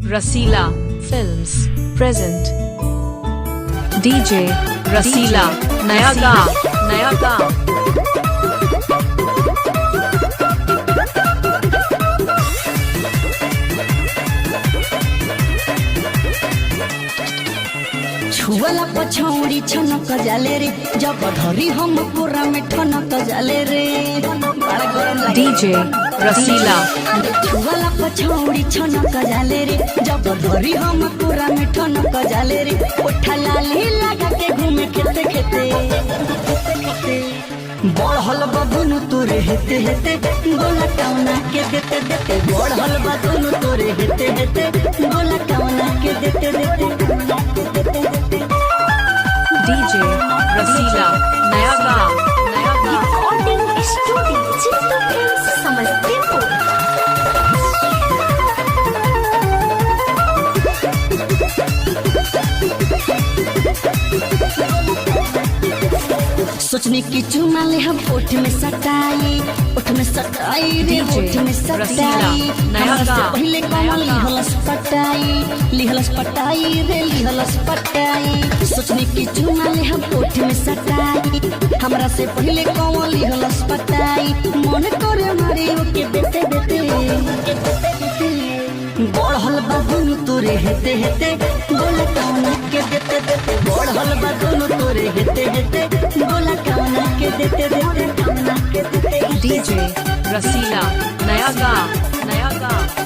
रसीला films present DJ रसीला नया गाँव छुअला पछौड़ी छनक जाले रे जब धरी हम पूरा में ठनक जाले रे डीजे रसीला छुअला पछौड़ी छनक जाले रे जब धरी हम पूरा में ठनक जाले रे उठा लाली लगा के घूमे खेते खेते बढ़ल बदुनु तोरे हेते हेते बोला कौना के देते देते बढ़ल बदुनु तोरे हेते हेते बोला कौना के देते देते डीजे रसीला नया गाँव recording studio Chittu films Samastipur. सोचने की चुना ले हम ओठ में सटाई रे ओठ में सटाई पहले कमल लिहलस पटाई रे लिहलस पटाई सोचने की चुना ले हम ओठ में सटाई हमरा से पहले कमल लिहलस पटाई मन करे मारे ओके बेटे बेटे बढ़ल बदुनु तोरे हेते हेते बोला कौना के देते देते बढ़ल बदुनु तोरे हेते हेते बोला कौना के देते देते कौना के देते डीजे रसीला नया गाँव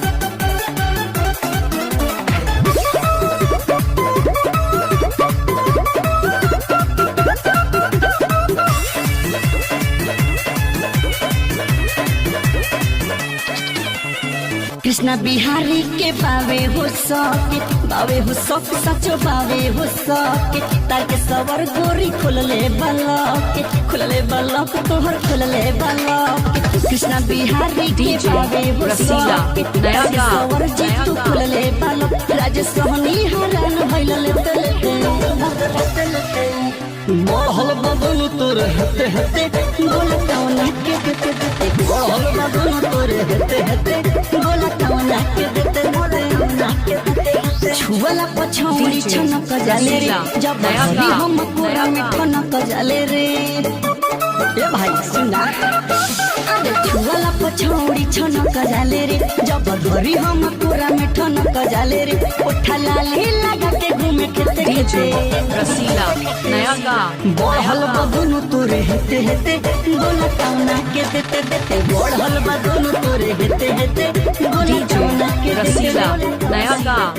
कृष्णा बिहारी के बावे हो सक सचो बावे हो सक ताके सवर गोरी खोलले बलक तोहर खोलले बलक कृष्णा बिहारी के बावे हो सक नया सवर जीतू खोलले बलक राज सोहनी हरान भइलले बढ़ल बदनु तोर हेते हेते बोला कौना के देते देते बढ़ल बदनु तोर हेते हेते बोला कौना के देते कौना के देते छुअला पछौड़ी छनक जाले रे जब धरी हम पूरा में ठनक जाले रे ए भाई सुना छुअला पछौड़ी छनक जाले रे जब धरी हम पूरा में ठनक जाले रे उठा लाली लगा के घूमे खेते डीजे रसीला नया गाँव बढ़ल बदुनु तोरे हेते हेते बोला कौना के देते देते बढ़ल बदुनु तोरे हेते हेते बोला डीजे कौना के देते रसीला नया गाँव